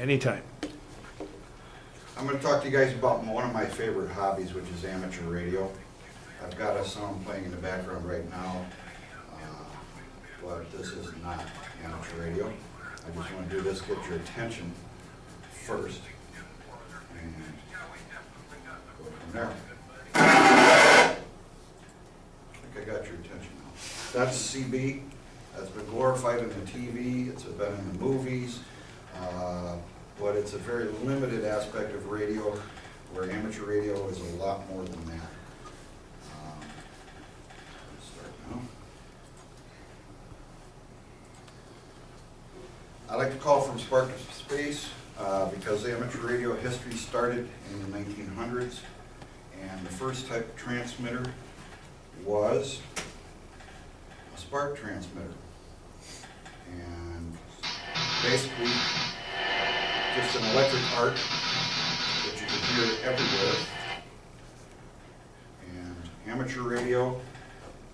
Anytime. I'm going to talk to you guys about one of my favorite hobbies, which is amateur radio. I've got a song playing in the background right now, but this is not amateur radio. I just want to do this, get your attention first, and go from there. I think I got your attention now. That's CB. That's been glorified in the TV. It's been in the movies. But it's a very limited aspect of radio, where amateur radio is a lot more than that. Let's start now. I like to call from spark to space because amateur radio history started in the 1900s, and the first type of transmitter was a spark transmitter. And basically, just an electric arc that you can hear everywhere. And amateur radio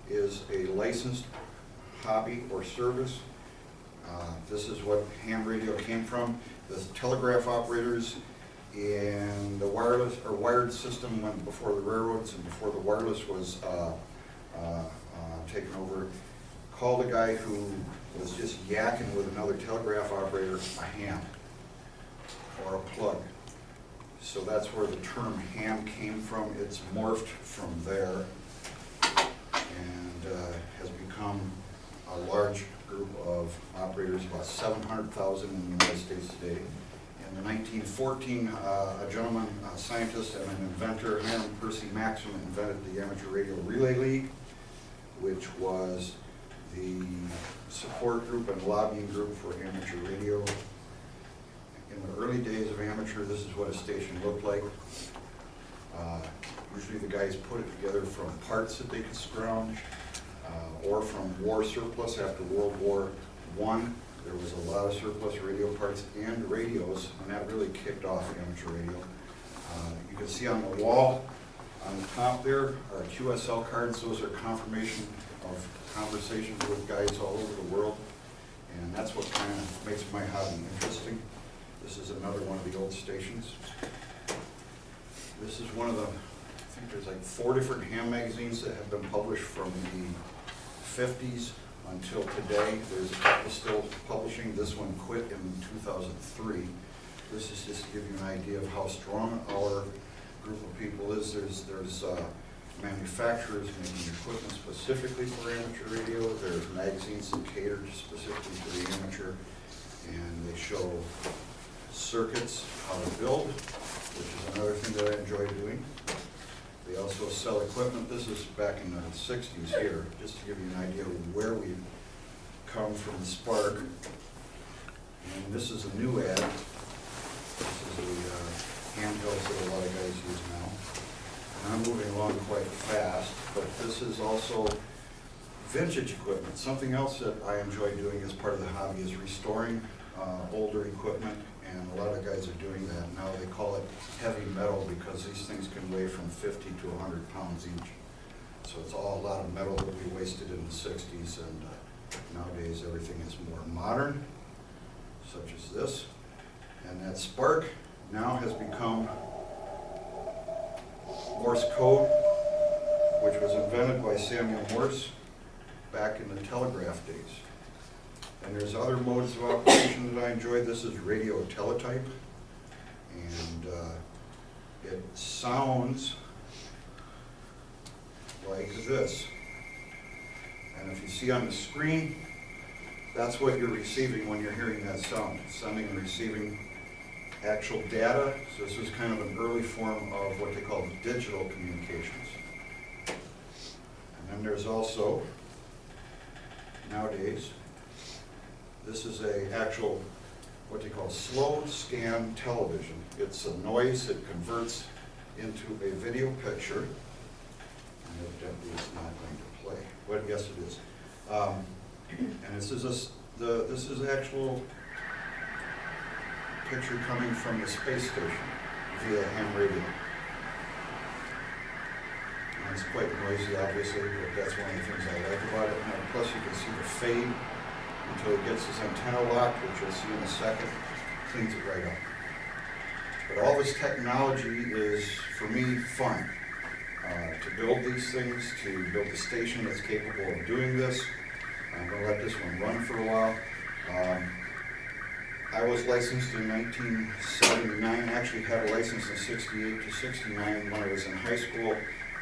is a licensed hobby or service. This is what ham radio came from. The telegraph operators in the wireless or wired system went before the railroads and before the wireless was taken over, called a guy who was just yakking with another telegraph operator a ham or a plug. So that's where the term ham came from. It's morphed from there and has become a large group of operators, about 700,000 in the United States today. In 1914, a gentleman, a scientist and an inventor, Hiram Percy Maxim, invented the Amateur Radio Relay League, which was the support group and lobbying group for amateur radio. In the early days of amateur, this is what a station looked like. Usually the guys put it together from parts that they could scrounge or from war surplus. After World War I, there was a lot of surplus radio parts and radios, and that really kicked off amateur radio. You can see on the wall on the top there are QSL cards. Those are confirmation of conversations with guys all over the world, and that's what kind of makes my hobby interesting. This is another one of the old stations. This is one of the, I think there's like 4 different ham magazines that have been published from the 50s until today. There's a couple still publishing. This one quit in 2003. This is just to give you an idea of how strong our group of people is. There's manufacturers making equipment specifically for amateur radio. There's magazines that cater specifically to the amateur, and they show circuits, how to build, which is another thing that I enjoy doing. They also sell equipment. This is back in the 60s here, just to give you an idea of where we come from the spark. And this is a new ad. This is the handhelds that a lot of guys use now. And I'm moving along quite fast, but this is also vintage equipment. Something else that I enjoy doing as part of the hobby is restoring older equipment, and a lot of guys are doing that now. They call it heavy metal because these things can weigh from 50 to 100 pounds each. So it's all a lot of metal that we wasted in the 60s, and nowadays everything is more modern, such as this. And that spark now has become Morse code, which was invented by Samuel Morse back in the telegraph days. And there's other modes of operation that I enjoy. This is radio teletype, and it sounds like this. And if you see on the screen, that's what you're receiving when you're hearing that sound, sending and receiving actual data. So this is kind of an early form of what they call digital communications. And then there's also, nowadays, this is a actual, what they call slow scan television. It's a noise that converts into a video picture. And evidently it's not going to play. But yes, it is. And this is actual picture coming from the space station via ham radio. And it's quite noisy, obviously, but that's one of the things I like about it. And plus, you can see the fade until it gets his antenna locked, which you'll see in a second. cleans it right up. But all this technology is, for me, fun. To build these things, to build a station that's capable of doing this. I'm going to let this one run for a while. I was licensed in 1979, actually had a license in 68 to 69 when I was in high school.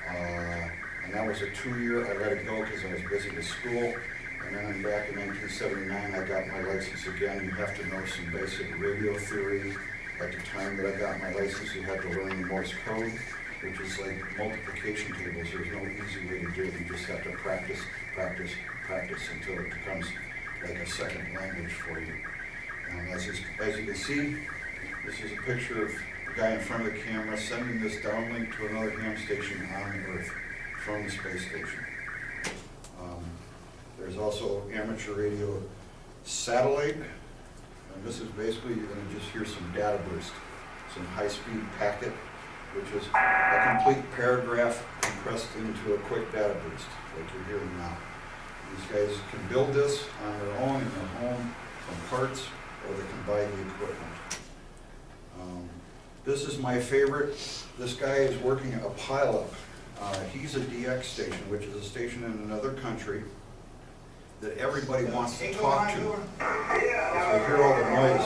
And that was a 2-year. I let it go because I was busy with school. And then back in 1979, I got my license again. You have to know some basic radio theory. At the time that I got my license, you had to learn the Morse code, which is like multiplication tables. There's no easy way to do it. You just have to practice, practice, practice until it becomes like a second language for you. And as you can see, this is a picture of the guy in front of the camera sending this downlink to another ham station on Earth from the space station. There's also amateur radio satellite, and this is basically, you're going to just hear some data burst, some high-speed packet, which is a complete paragraph compressed into a quick data burst, like you're hearing now. These guys can build this on their own in their home from parts, or they can buy the equipment. This is my favorite. This guy is working a pileup. He's a DX station, which is a station in another country that everybody wants to talk to. If you hear all the noise,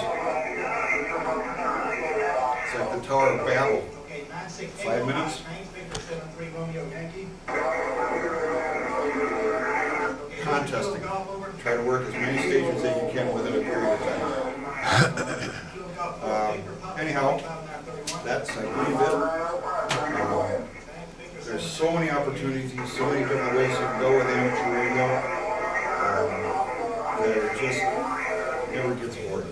it's like the Tower of Babel. 5 minutes. Contesting. Try to work as many stations as you can within a period of time. Anyhow, that's, I believe it. There's so many opportunities, so many different ways you can go with amateur radio, that it just never gets bored.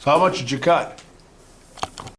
So how much did you cut?